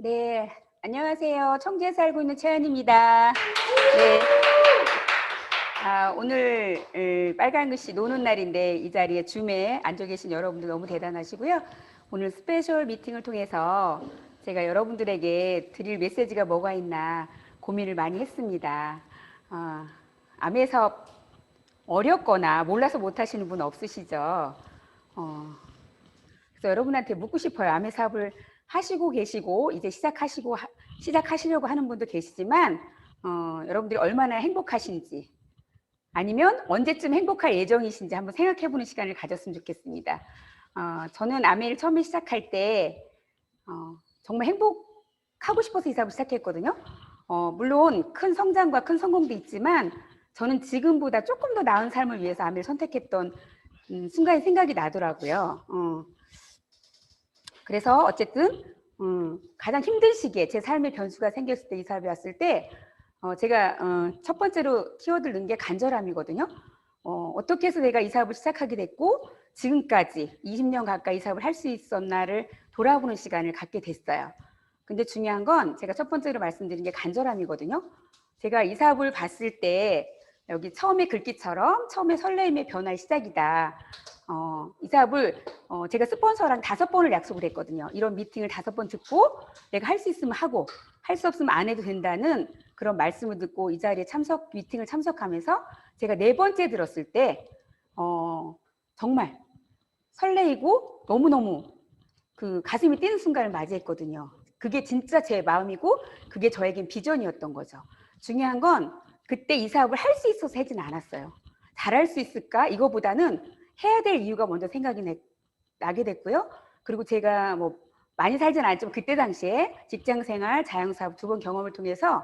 네, 안녕하세요. 청주에 살고 있는 최연입니다. 네, 오늘 빨간 글씨 노는 날인데 이 자리에 줌에 앉아 계신 여러분들 너무 대단하시고요. 오늘 스페셜 미팅을 통해서 제가 여러분들에게 드릴 메시지가 뭐가 있나 고민을 많이 했습니다. 아메 사업 어렵거나 몰라서 못하시는 분 없으시죠? 그래서 여러분한테 묻고 싶어요. 아메 사업을 하시고 계시고 이제 시작하시려고 하는 분도 계시지만 여러분들이 얼마나 행복하신지 아니면 언제쯤 행복할 예정이신지 한번 생각해보는 시간을 가졌으면 좋겠습니다. 저는 아메를 처음에 시작할 때 정말 행복하고 싶어서 이 사업을 시작했거든요. 물론 큰 성장과 큰 성공도 있지만 저는 지금보다 조금 더 나은 삶을 위해서 아메를 선택했던 순간에 생각이 나더라고요. 그래서 어쨌든 가장 힘든 시기에 제 삶의 변수가 생겼을 때 이 사업에 왔을 때 제가 첫 번째로 키워드를 넣은 게 간절함이거든요. 어떻게 해서 내가 이 사업을 시작하게 됐고 지금까지 20년 가까이 이 사업을 할 수 있었나를 돌아보는 시간을 갖게 됐어요. 근데 중요한 건 제가 첫 번째로 말씀드린 게 간절함이거든요. 제가 이 사업을 봤을 때 여기 처음에 글귀처럼 처음에 설레임의 변화의 시작이다. 이 사업을 제가 스폰서랑 5번을 약속을 했거든요. 이런 미팅을 5번 듣고 내가 할 수 있으면 하고 할 수 없으면 안 해도 된다는 그런 말씀을 듣고 이 자리에 미팅을 참석하면서 제가 4번째 들었을 때 정말 설레이고 너무너무 그 가슴이 뛰는 순간을 맞이했거든요. 그게 진짜 제 마음이고 그게 저에겐 비전이었던 거죠. 중요한 건 그때 이 사업을 할 수 있어서 하진 않았어요. 잘할 수 있을까? 이거보다는 해야 될 이유가 먼저 생각이 나게 됐고요. 그리고 제가 뭐 많이 살진 않았지만 그때 당시에 직장생활, 자영사업 2번 경험을 통해서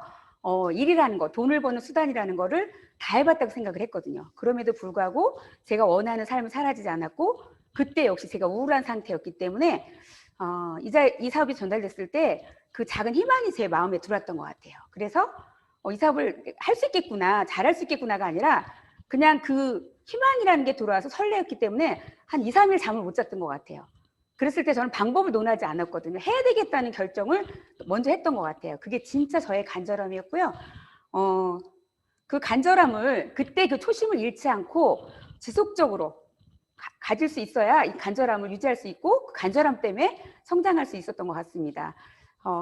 일이라는 거, 돈을 버는 수단이라는 거를 다 해봤다고 생각을 했거든요. 그럼에도 불구하고 제가 원하는 삶을 살아지지 않았고 그때 역시 제가 우울한 상태였기 때문에 이 사업이 전달됐을 때 그 작은 희망이 제 마음에 들어왔던 것 같아요. 그래서 이 사업을 할 수 있겠구나, 잘할 수 있겠구나가 아니라 그냥 그 희망이라는 게 들어와서 설레었기 때문에 한 2, 3일 잠을 못 잤던 것 같아요. 그랬을 때 저는 방법을 논하지 않았거든요. 해야 되겠다는 결정을 먼저 했던 것 같아요. 그게 진짜 저의 간절함이었고요. 그 간절함을 그때 그 초심을 잃지 않고 지속적으로 가질 수 있어야 이 간절함을 유지할 수 있고 그 간절함 때문에 성장할 수 있었던 것 같습니다.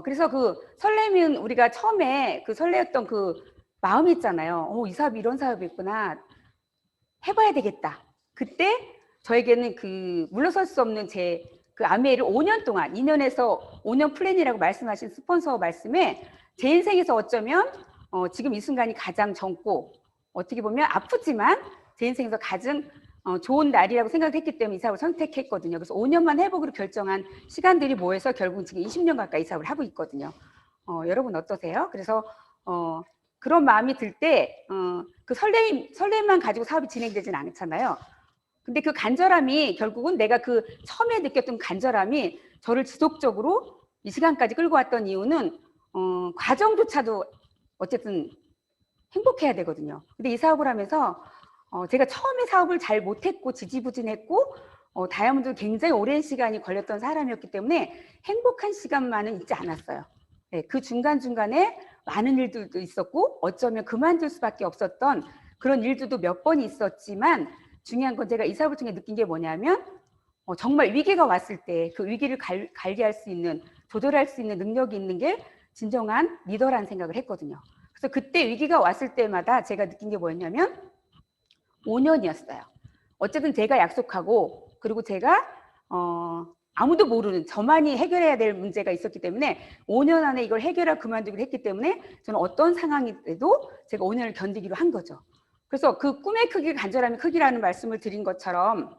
그래서 그 설렘은 우리가 처음에 그 설레었던 그 마음이 있잖아요. 이 사업이 이런 사업이었구나. 해봐야 되겠다. 그때 저에게는 그 물러설 수 없는 제 그 아메를 5년 동안 2년에서 5년 플랜이라고 말씀하신 스폰서 말씀에 제 인생에서 어쩌면 지금 이 순간이 가장 젊고 어떻게 보면 아프지만 제 인생에서 가장 좋은 날이라고 생각했기 때문에 이 사업을 선택했거든요. 그래서 5년만 해보기로 결정한 시간들이 모여서 결국 지금 20년 가까이 이 사업을 하고 있거든요. 여러분 어떠세요? 그래서 그런 마음이 들 때 그 설렘만 가지고 사업이 진행되지는 않잖아요. 근데 그 간절함이 결국은 내가 그 처음에 느꼈던 간절함이 저를 지속적으로 이 시간까지 끌고 왔던 이유는 과정조차도 어쨌든 행복해야 되거든요. 근데 이 사업을 하면서 제가 처음에 사업을 잘 못했고 지지부진했고 다이아몬드 굉장히 오랜 시간이 걸렸던 사람이었기 때문에 행복한 시간만은 있지 않았어요. 네, 그 중간중간에 많은 일들도 있었고 어쩌면 그만둘 수밖에 없었던 그런 일들도 몇 번 있었지만 중요한 건 제가 이 사업을 통해 느낀 게 뭐냐면 정말 위기가 왔을 때 그 위기를 관리할 수 있는 조절할 수 있는 능력이 있는 게 진정한 리더라는 생각을 했거든요. 그래서 그때 위기가 왔을 때마다 제가 느낀 게 뭐였냐면 5년이었어요. 어쨌든 제가 약속하고 그리고 제가 아무도 모르는 저만이 해결해야 될 문제가 있었기 때문에 5년 안에 이걸 해결하고 그만두기로 했기 때문에 저는 어떤 상황이돼도 제가 5년을 견디기로 한 거죠. 그래서 그 꿈의 크기, 간절함의 크기라는 말씀을 드린 것처럼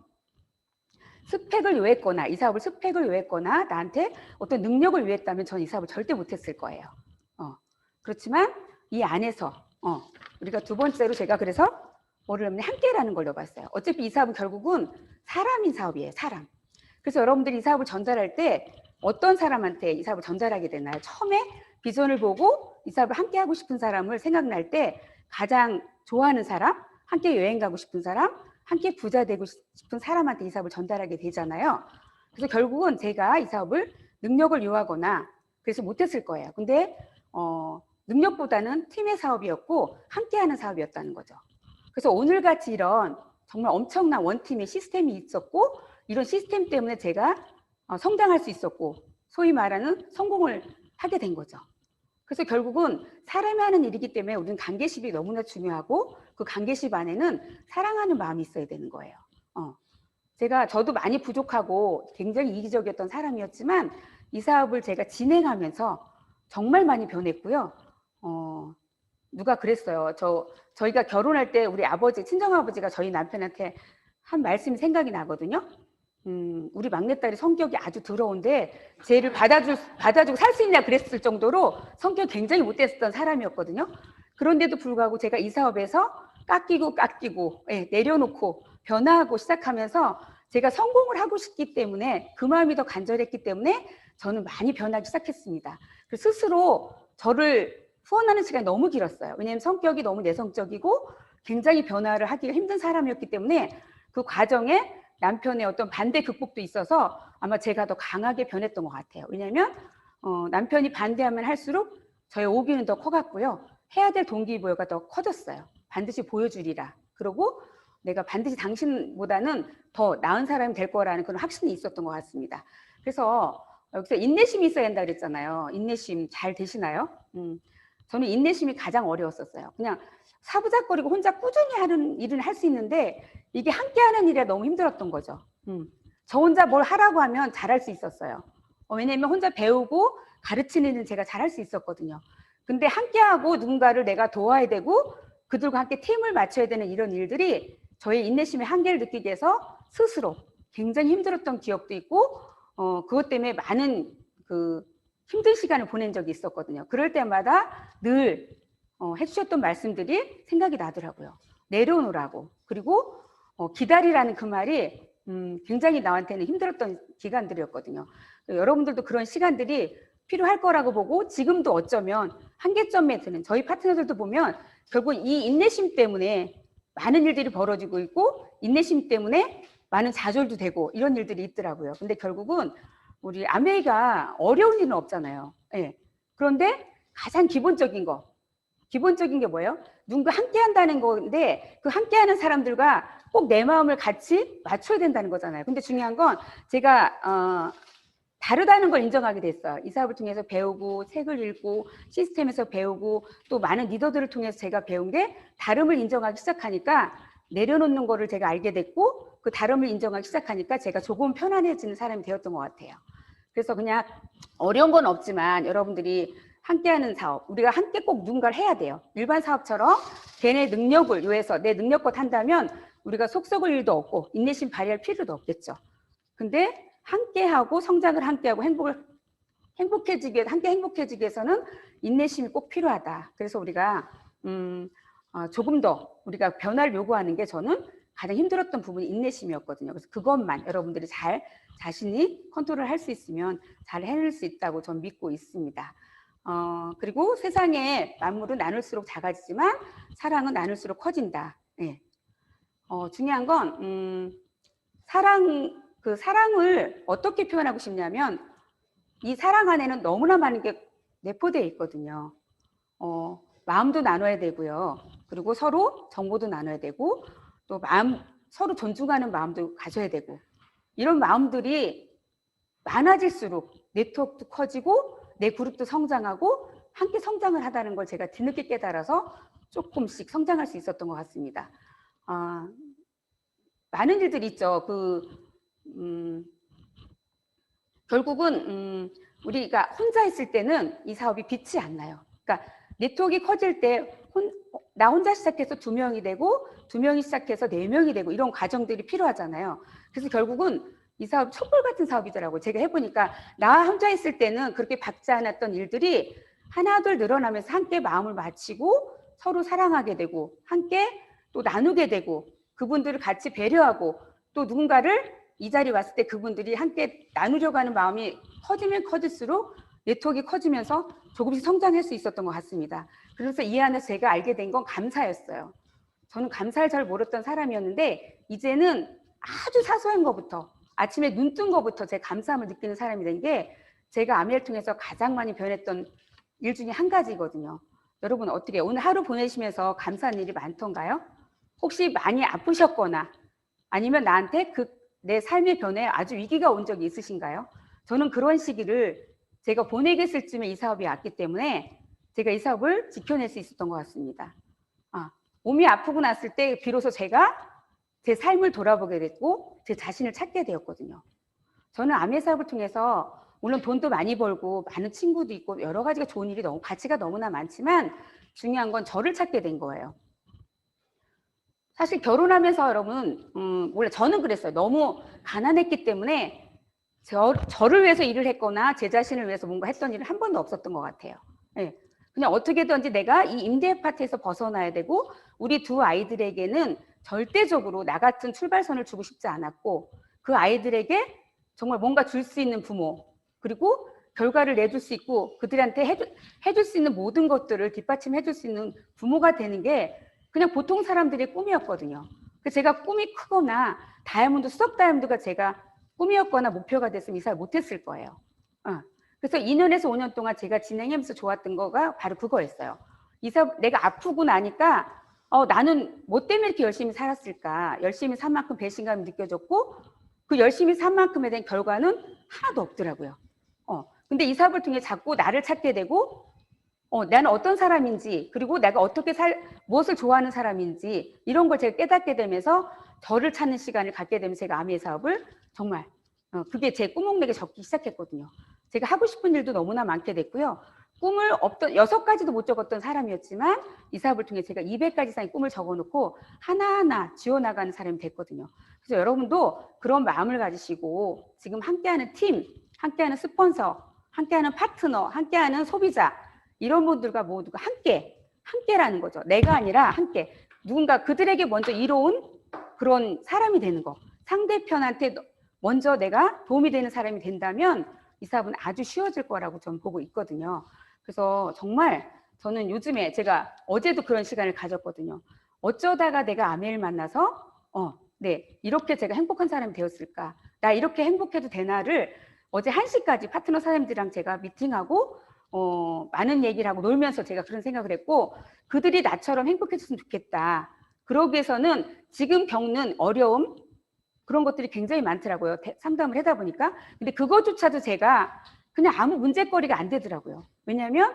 스펙을 요했거나 이 사업을 스펙을 요했거나 나한테 어떤 능력을 요했다면 저는 이 사업을 절대 못했을 거예요. 그렇지만 이 안에서 우리가 두 번째로 제가 그래서 뭐를 하면 함께라는 걸 넣어봤어요. 어차피 이 사업은 결국은 사람인 사업이에요. 사람. 그래서 여러분들이 이 사업을 전달할 때 어떤 사람한테 이 사업을 전달하게 되나요? 처음에 비전을 보고 이 사업을 함께 하고 싶은 사람을 생각날 때 가장 좋아하는 사람, 함께 여행 가고 싶은 사람, 함께 부자 되고 싶은 사람한테 이 사업을 전달하게 되잖아요. 그래서 결국은 제가 이 사업을 능력을 요하거나 그래서 못했을 거예요. 근데 능력보다는 팀의 사업이었고 함께하는 사업이었다는 거죠. 그래서 오늘같이 이런 정말 엄청난 원팀의 시스템이 있었고 이런 시스템 때문에 제가 성장할 수 있었고 소위 말하는 성공을 하게 된 거죠. 그래서 결국은 사람이 하는 일이기 때문에 우리는 관계십이 너무나 중요하고 그 관계십 안에는 사랑하는 마음이 있어야 되는 거예요. 저도 많이 부족하고 굉장히 이기적이었던 사람이었지만 이 사업을 제가 진행하면서 정말 많이 변했고요. 누가 그랬어요. 저희가 결혼할 때 우리 아버지, 친정아버지가 저희 남편한테 한 말씀이 생각이 나거든요. 우리 막내딸이 성격이 아주 더러운데 쟤를 받아주고 살 수 있냐 그랬을 정도로 성격이 굉장히 못됐었던 사람이었거든요. 그런데도 불구하고 제가 이 사업에서 깎이고 내려놓고 변화하고 시작하면서 제가 성공을 하고 싶기 때문에 그 마음이 더 간절했기 때문에 저는 많이 변하기 시작했습니다. 스스로 저를 후원하는 시간이 너무 길었어요. 왜냐하면 성격이 너무 내성적이고 굉장히 변화를 하기가 힘든 사람이었기 때문에 그 과정에 남편의 어떤 반대 극복도 있어서 아마 제가 더 강하게 변했던 것 같아요. 왜냐하면 남편이 반대하면 할수록 저의 오기는 더 커갔고요. 해야 될 동기부여가 더 커졌어요. 반드시 보여주리라. 그리고 내가 반드시 당신보다는 더 나은 사람이 될 거라는 그런 확신이 있었던 것 같습니다. 그래서 여기서 인내심이 있어야 한다 그랬잖아요. 인내심 잘 되시나요? 저는 인내심이 가장 어려웠었어요. 그냥 사부작거리고 혼자 꾸준히 하는 일은 할 수 있는데 이게 함께 하는 일이 너무 힘들었던 거죠. 저 혼자 뭘 하라고 하면 잘할 수 있었어요. 왜냐면 혼자 배우고 가르치는 일은 제가 잘할 수 있었거든요. 근데 함께하고 누군가를 내가 도와야 되고 그들과 함께 팀을 맞춰야 되는 이런 일들이 저의 인내심의 한계를 느끼게 해서 스스로 굉장히 힘들었던 기억도 있고 그것 때문에 많은 힘든 시간을 보낸 적이 있었거든요. 그럴 때마다 늘 해주셨던 말씀들이 생각이 나더라고요. 내려놓으라고. 그리고 기다리라는 그 말이 굉장히 나한테는 힘들었던 기간들이었거든요. 여러분들도 그런 시간들이 필요할 거라고 보고 지금도 어쩌면 한계점에 드는 저희 파트너들도 보면 결국 이 인내심 때문에 많은 일들이 벌어지고 있고 인내심 때문에 많은 좌절도 되고 이런 일들이 있더라고요. 근데 결국은 우리 아메이가 어려운 일은 없잖아요. 네. 그런데 가장 기본적인 게 뭐예요? 누군가 함께 한다는 건데 그 함께 하는 사람들과 꼭 내 마음을 같이 맞춰야 된다는 거잖아요. 근데 중요한 건 제가 다르다는 걸 인정하게 됐어요. 이 사업을 통해서 배우고 책을 읽고 시스템에서 배우고 또 많은 리더들을 통해서 제가 배운 게 다름을 인정하기 시작하니까 내려놓는 거를 제가 알게 됐고 그 다름을 인정하기 시작하니까 제가 조금 편안해지는 사람이 되었던 것 같아요. 그래서 그냥 어려운 건 없지만 여러분들이 함께하는 사업, 우리가 함께 꼭 누군가를 해야 돼요. 일반 사업처럼 걔네 능력을 요해서 내 능력껏 한다면 우리가 속 썩을 일도 없고 인내심 발휘할 필요도 없겠죠. 근데 함께하고 성장을 함께하고 함께 행복해지기 위해서는 인내심이 꼭 필요하다. 그래서 우리가 조금 더 우리가 변화를 요구하는 게 저는 가장 힘들었던 부분이 인내심이었거든요. 그래서 그것만 여러분들이 잘 자신이 컨트롤할 수 있으면 잘 해낼 수 있다고 저는 믿고 있습니다. 그리고 세상에 만물은 나눌수록 작아지지만 사랑은 나눌수록 커진다. 네. 중요한 건 사랑을 어떻게 표현하고 싶냐면 이 사랑 안에는 너무나 많은 게 내포되어 있거든요. 마음도 나눠야 되고요. 그리고 서로 정보도 나눠야 되고 또 서로 존중하는 마음도 가져야 되고 이런 마음들이 많아질수록 네트워크도 커지고 내 그룹도 성장하고 함께 성장을 하다는 걸 제가 뒤늦게 깨달아서 조금씩 성장할 수 있었던 것 같습니다. 많은 일들이 있죠. 결국은 우리가 혼자 있을 때는 이 사업이 빛이 안 나요. 그러니까 네트워크가 커질 때 나 혼자 시작해서 2명이 되고 2명이 시작해서 4명이 되고 이런 과정들이 필요하잖아요. 그래서 결국은 이 사업 촛불 같은 사업이더라고요. 제가 해보니까 나 혼자 있을 때는 그렇게 박지 않았던 일들이 하나둘 늘어나면서 함께 마음을 맞추고 서로 사랑하게 되고 함께 또 나누게 되고 그분들을 같이 배려하고 또 누군가를 이 자리에 왔을 때 그분들이 함께 나누려고 하는 마음이 커지면 커질수록 네트워크가 커지면서 조금씩 성장할 수 있었던 것 같습니다. 그래서 이 안에서 제가 알게 된 건 감사였어요. 저는 감사를 잘 모르던 사람이었는데 이제는 아주 사소한 것부터 아침에 눈 뜬 것부터 제 감사함을 느끼는 사람이 된 게 제가 아메를 통해서 가장 많이 변했던 일 중에 한 가지거든요. 여러분 어떻게 오늘 하루 보내시면서 감사한 일이 많던가요? 혹시 많이 아프셨거나 아니면 나한테 내 삶의 변화에 아주 위기가 온 적이 있으신가요? 저는 그런 시기를 제가 보내겠을 쯤에 이 사업이 왔기 때문에 제가 이 사업을 지켜낼 수 있었던 것 같습니다. 몸이 아프고 났을 때 비로소 제가 제 삶을 돌아보게 됐고 제 자신을 찾게 되었거든요. 저는 아메 사업을 통해서 물론 돈도 많이 벌고 많은 친구도 있고 여러 가지가 좋은 일이 너무 가치가 너무나 많지만 중요한 건 저를 찾게 된 거예요. 사실 결혼하면서 여러분 원래 저는 그랬어요. 너무 가난했기 때문에 저를 위해서 일을 했거나 제 자신을 위해서 뭔가 했던 일은 한 번도 없었던 것 같아요. 네. 그냥 어떻게든지 내가 이 임대 아파트에서 벗어나야 되고 우리 두 아이들에게는 절대적으로 나 같은 출발선을 주고 싶지 않았고 그 아이들에게 정말 뭔가 줄 수 있는 부모 그리고 결과를 내줄 수 있고 그들한테 해줄 수 있는 모든 것들을 뒷받침해줄 수 있는 부모가 되는 게 그냥 보통 사람들의 꿈이었거든요. 제가 꿈이 크거나 다이아몬드 수석 다이아몬드가 제가 꿈이었거나 목표가 됐으면 이 사업을 못했을 거예요. 그래서 2년에서 5년 동안 제가 진행하면서 좋았던 거가 바로 그거였어요. 이 사업 내가 아프고 나니까 나는 뭐 때문에 이렇게 열심히 살았을까? 열심히 산 만큼 배신감이 느껴졌고 그 열심히 산 만큼에 대한 결과는 하나도 없더라고요. 근데 이 사업을 통해 자꾸 나를 찾게 되고 나는 어떤 사람인지 그리고 내가 어떻게 무엇을 좋아하는 사람인지 이런 걸 제가 깨닫게 되면서 저를 찾는 시간을 갖게 되면서 제가 아미의 사업을 정말 그게 제 꾸벅내게 적기 시작했거든요. 제가 하고 싶은 일도 너무나 많게 됐고요. 꿈을 6가지도 못 적었던 사람이었지만 이 사업을 통해 제가 200가지 이상의 꿈을 적어놓고 하나하나 지어나가는 사람이 됐거든요. 그래서 여러분도 그런 마음을 가지시고 지금 함께하는 팀, 함께하는 스폰서, 함께하는 파트너, 함께하는 소비자 이런 분들과 모두가 함께라는 거죠. 내가 아니라 함께 누군가 그들에게 먼저 이로운 그런 사람이 되는 거. 상대편한테 먼저 내가 도움이 되는 사람이 된다면 이 사업은 아주 쉬워질 거라고 저는 보고 있거든요. 그래서 정말 저는 요즘에 제가 어제도 그런 시간을 가졌거든요. 어쩌다가 내가 아메를 만나서 이렇게 제가 행복한 사람이 되었을까? 나 이렇게 행복해도 되나를 어제 1시까지 파트너 사장님들이랑 제가 미팅하고 많은 얘기를 하고 놀면서 제가 그런 생각을 했고 그들이 나처럼 행복해졌으면 좋겠다. 그러기 위해서는 지금 겪는 어려움 그런 것들이 굉장히 많더라고요. 상담을 하다 보니까. 근데 그것조차도 제가 그냥 아무 문제거리가 안 되더라고요. 왜냐하면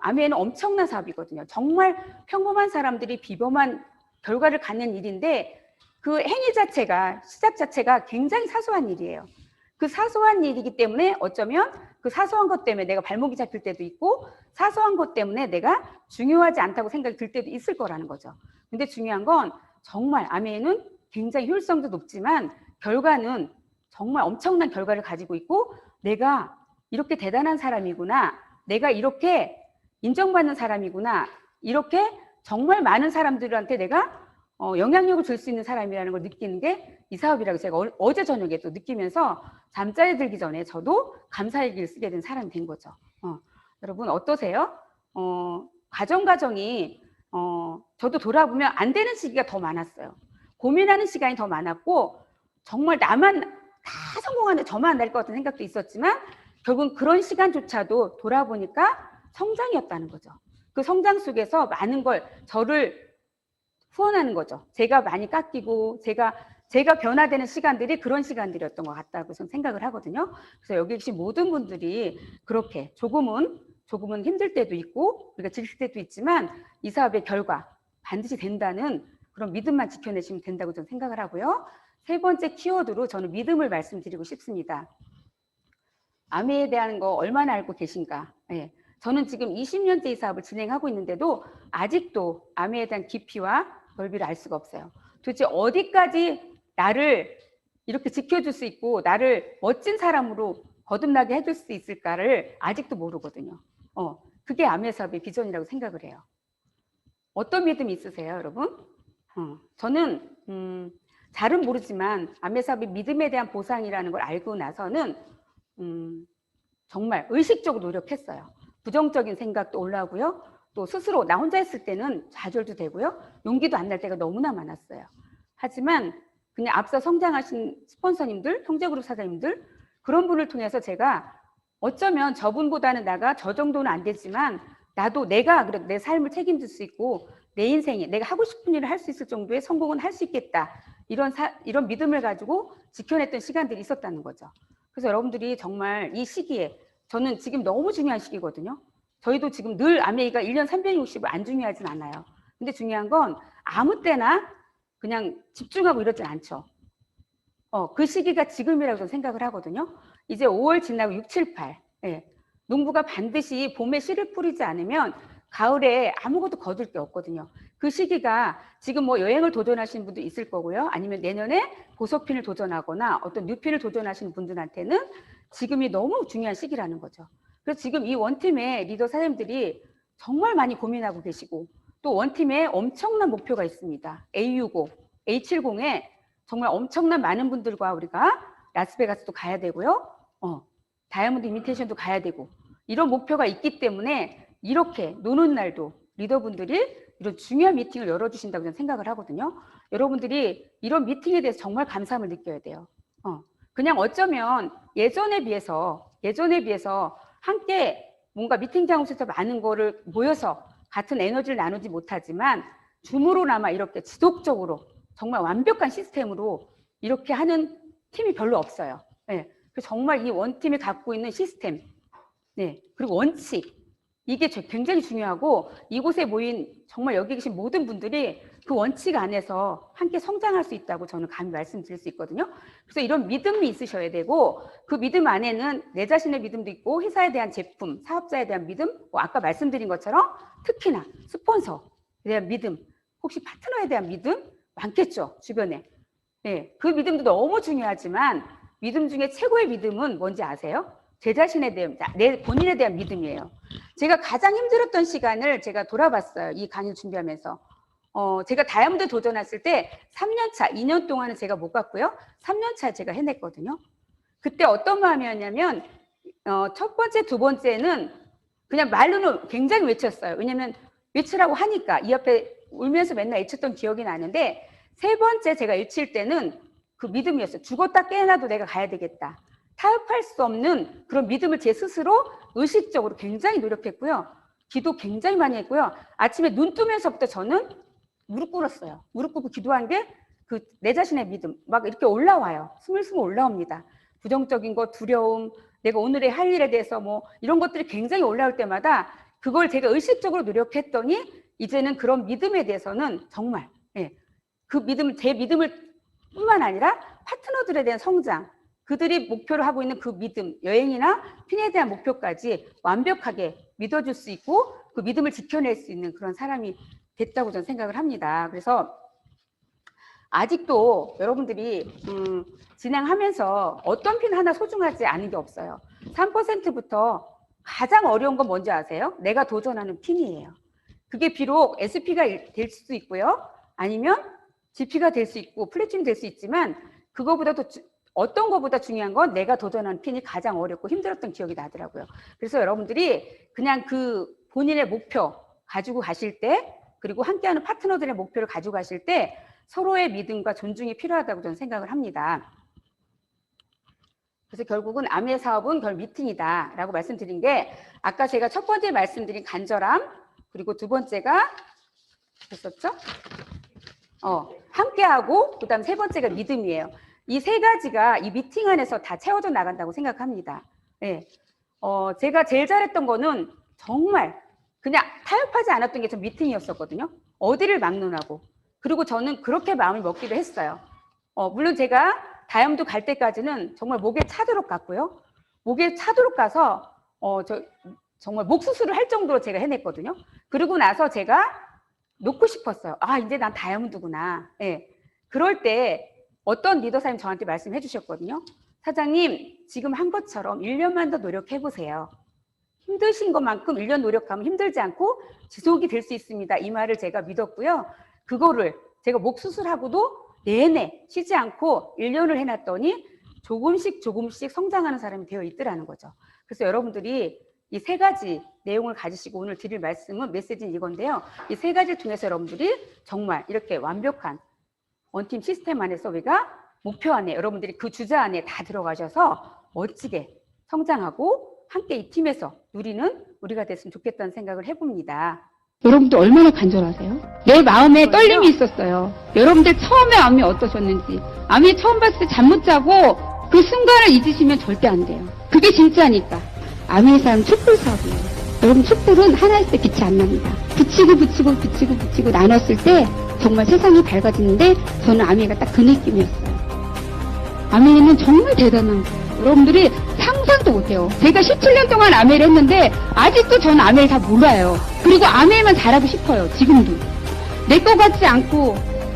아메는 엄청난 사업이거든요. 정말 평범한 사람들이 비범한 결과를 갖는 일인데 그 행위 자체가 시작 자체가 굉장히 사소한 일이에요. 그 사소한 일이기 때문에 어쩌면 그 사소한 것 때문에 내가 발목이 잡힐 때도 있고 사소한 것 때문에 내가 중요하지 않다고 생각이 들 때도 있을 거라는 거죠. 근데 중요한 건 정말 아메는 굉장히 효율성도 높지만 결과는 정말 엄청난 결과를 가지고 있고 내가 이렇게 대단한 사람이구나. 내가 이렇게 인정받는 사람이구나. 이렇게 정말 많은 사람들한테 내가 영향력을 줄 수 있는 사람이라는 걸 느끼는 게 이 사업이라고 제가 어제 저녁에 또 느끼면서 잠자리 들기 전에 저도 감사일기를 쓰게 된 사람이 된 거죠. 여러분 어떠세요? 과정이 저도 돌아보면 안 되는 시기가 더 많았어요. 고민하는 시간이 더 많았고 정말 나만 다 성공하는데 저만 안 될 것 같은 생각도 있었지만 결국은 그런 시간조차도 돌아보니까 성장이었다는 거죠. 그 성장 속에서 많은 걸 저를 후원하는 거죠. 제가 많이 깎이고 제가 변화되는 시간들이 그런 시간들이었던 것 같다고 저는 생각을 하거든요. 그래서 여기 계신 모든 분들이 그렇게 조금은 힘들 때도 있고 우리가 지칠 때도 있지만 이 사업의 결과 반드시 된다는 그런 믿음만 지켜내시면 된다고 저는 생각을 하고요. 3번째 키워드로 저는 믿음을 말씀드리고 싶습니다. 아메에 대한 거 얼마나 알고 계신가? 네. 저는 지금 20년째 이 사업을 진행하고 있는데도 아직도 아메에 대한 깊이와 넓이를 알 수가 없어요. 도대체 어디까지 나를 이렇게 지켜줄 수 있고 나를 멋진 사람으로 거듭나게 해줄 수 있을까를 아직도 모르거든요. 그게 아메 사업의 비전이라고 생각을 해요. 어떤 믿음이 있으세요, 여러분? 저는 잘은 모르지만 아메 사업의 믿음에 대한 보상이라는 걸 알고 나서는 정말 의식적으로 노력했어요. 부정적인 생각도 올라오고요. 또 스스로 나 혼자 했을 때는 좌절도 되고요. 용기도 안 날 때가 너무나 많았어요. 하지만 그냥 앞서 성장하신 스폰서님들, 형제그룹 사장님들 그런 분을 통해서 제가 어쩌면 저분보다는 나가 저 정도는 안 되지만 나도 내가 그래도 내 삶을 책임질 수 있고 내 인생에 내가 하고 싶은 일을 할 수 있을 정도의 성공은 할 수 있겠다. 이런 믿음을 가지고 지켜냈던 시간들이 있었다는 거죠. 그래서 여러분들이 정말 이 시기에 저는 지금 너무 중요한 시기거든요. 저희도 지금 늘 아메이가 1년 360을 안 중요하진 않아요. 근데 중요한 건 아무 때나 그냥 집중하고 이러진 않죠. 그 시기가 지금이라고 저는 생각을 하거든요. 이제 5월 지나고 6, 7, 8. 예. 농부가 반드시 봄에 씨를 뿌리지 않으면 가을에 아무것도 거둘 게 없거든요. 그 시기가 지금 뭐 여행을 도전하시는 분도 있을 거고요. 아니면 내년에 보석핀을 도전하거나 어떤 뉴핀을 도전하시는 분들한테는 지금이 너무 중요한 시기라는 거죠. 그래서 지금 이 원팀의 리더 사장님들이 정말 많이 고민하고 계시고 또 원팀에 엄청난 목표가 있습니다. A60, A70에 정말 엄청난 많은 분들과 우리가 라스베가스도 가야 되고요. 다이아몬드 이미테이션도 가야 되고 이런 목표가 있기 때문에 이렇게 노는 날도 리더분들이 이런 중요한 미팅을 열어주신다고 저는 생각을 하거든요. 여러분들이 이런 미팅에 대해서 정말 감사함을 느껴야 돼요. 그냥 어쩌면 예전에 비해서 함께 뭔가 미팅 장소에서 많은 거를 모여서 같은 에너지를 나누지 못하지만 줌으로나마 이렇게 지속적으로 정말 완벽한 시스템으로 이렇게 하는 팀이 별로 없어요. 네. 정말 이 원팀이 갖고 있는 시스템, 네. 그리고 원칙, 이게 굉장히 중요하고 이곳에 모인 정말 여기 계신 모든 분들이 그 원칙 안에서 함께 성장할 수 있다고 저는 감히 말씀드릴 수 있거든요. 그래서 이런 믿음이 있으셔야 되고 그 믿음 안에는 내 자신의 믿음도 있고 회사에 대한 제품, 사업자에 대한 믿음, 아까 말씀드린 것처럼 특히나 스폰서에 대한 믿음, 혹시 파트너에 대한 믿음 많겠죠, 주변에. 네, 그 믿음도 너무 중요하지만 믿음 중에 최고의 믿음은 뭔지 아세요? 제 자신에 대한, 내 본인에 대한 믿음이에요. 제가 가장 힘들었던 시간을 제가 돌아봤어요. 이 강의를 준비하면서. 제가 다이아몬드 도전했을 때 3년차, 2년 동안은 제가 못 갔고요. 3년차에 제가 해냈거든요. 그때 어떤 마음이었냐면 첫 번째, 두 번째는 그냥 말로는 굉장히 외쳤어요. 왜냐면 외치라고 하니까 이 옆에 울면서 맨날 외쳤던 기억이 나는데 세 번째 제가 외칠 때는 그 믿음이었어요. 죽었다 깨어나도 내가 가야 되겠다. 타협할 수 없는 그런 믿음을 제 스스로 의식적으로 굉장히 노력했고요. 기도 굉장히 많이 했고요. 아침에 눈 뜨면서부터 저는 무릎 꿇었어요. 무릎 꿇고 기도한 게 그 내 자신의 믿음 막 이렇게 올라와요. 스물스물 올라옵니다. 부정적인 거, 두려움, 내가 오늘의 할 일에 대해서 뭐 이런 것들이 굉장히 올라올 때마다 그걸 제가 의식적으로 노력했더니 이제는 그런 믿음에 대해서는 정말 그 믿음, 제 믿음을 뿐만 아니라 파트너들에 대한 성장, 그들이 목표로 하고 있는 그 믿음, 여행이나 핀에 대한 목표까지 완벽하게 믿어줄 수 있고 그 믿음을 지켜낼 수 있는 그런 사람이 됐다고 저는 생각을 합니다. 그래서 아직도 여러분들이 진행하면서 어떤 핀 하나 소중하지 않은 게 없어요. 3%부터 가장 어려운 건 뭔지 아세요? 내가 도전하는 핀이에요. 그게 비록 SP가 될 수도 있고요. 아니면 GP가 될 수 있고 플래티넘이 될 수 있지만 그거보다도 어떤 것보다 중요한 건 내가 도전한 핀이 가장 어렵고 힘들었던 기억이 나더라고요. 그래서 여러분들이 그냥 그 본인의 목표 가지고 가실 때 그리고 함께하는 파트너들의 목표를 가지고 가실 때 서로의 믿음과 존중이 필요하다고 저는 생각을 합니다. 그래서 결국은 아메 사업은 결 미팅이다 라고 말씀드린 게 아까 제가 첫 번째 말씀드린 간절함 그리고 두 번째가 됐었죠? 함께하고 그다음 세 번째가 믿음이에요. 이 세 가지가 이 미팅 안에서 다 채워져 나간다고 생각합니다. 네. 제가 제일 잘했던 거는 정말 그냥 타협하지 않았던 게 전 미팅이었었거든요. 어디를 막론하고. 그리고 저는 그렇게 마음을 먹기도 했어요. 물론 제가 다이아몬드 갈 때까지는 정말 목에 차도록 갔고요. 목에 차도록 가서 정말 목 수술을 할 정도로 제가 해냈거든요. 그러고 나서 제가 놓고 싶었어요. 아, 이제 난 다이아몬드구나. 네. 그럴 때 어떤 리더 사장님 저한테 말씀해 주셨거든요. 사장님, 지금 한 것처럼 1년만 더 노력해보세요. 힘드신 것만큼 1년 노력하면 힘들지 않고 지속이 될 수 있습니다. 이 말을 제가 믿었고요. 그거를 제가 목 수술하고도 내내 쉬지 않고 1년을 해놨더니 조금씩 성장하는 사람이 되어 있더라는 거죠. 그래서 여러분들이 이 세 가지 내용을 가지시고 오늘 드릴 말씀은 메시지는 이건데요. 이 세 가지를 통해서 여러분들이 정말 이렇게 완벽한 원팀 시스템 안에서 우리가 목표 안에 여러분들이 그 주자 안에 다 들어가셔서 멋지게 성장하고 함께 이 팀에서 누리는 우리가 됐으면 좋겠다는 생각을 해봅니다. 여러분들 얼마나 간절하세요? 내 마음에 그럼요. 떨림이 있었어요. 여러분들 처음에 암이 어떠셨는지. 암이 처음 봤을 때 잠 못 자고 그 순간을 잊으시면 절대 안 돼요. 그게 진짜니까. 암의 삶 촛불 사업이에요. 여러분 촛불은 하나 있을 때 빛이 안 납니다. 붙이고 나눴을 때 정말 세상이 밝아지는데 저는 아미가 딱 그 느낌이었어요. 아미는 정말 대단한 거예요. 여러분들이 상상도 못해요. 제가 17년 동안 아메를 했는데 아직도 저는 아메를 다 몰라요. 그리고 아메만 잘하고 싶어요. 지금도. 내 거 같지 않고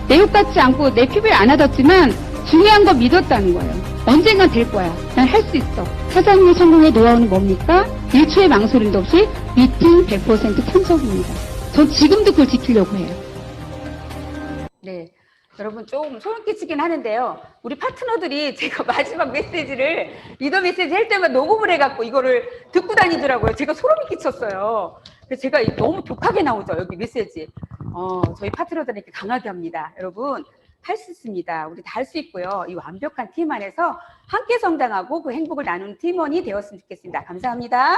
내 옷 같지 않고 내 피부에 안 와닿지만 중요한 거 믿었다는 거예요. 언젠간 될 거야. 난 할 수 있어. 사장님의 성공의 노하우는 뭡니까? 1초의 망설임도 없이 미팅 100% 참석입니다. 전 지금도 그걸 지키려고 해요. 네. 여러분 좀 소름 끼치긴 하는데요. 우리 파트너들이 제가 마지막 메시지를 리더 메시지 할 때만 녹음을 해갖고 이거를 듣고 다니더라고요. 제가 소름이 끼쳤어요. 그래서 제가 너무 독하게 나오죠. 여기 메시지. 저희 파트너들에게 강하게 합니다. 여러분 할 수 있습니다. 우리 다 할 수 있고요. 이 완벽한 팀 안에서 함께 성장하고 그 행복을 나누는 팀원이 되었으면 좋겠습니다. 감사합니다.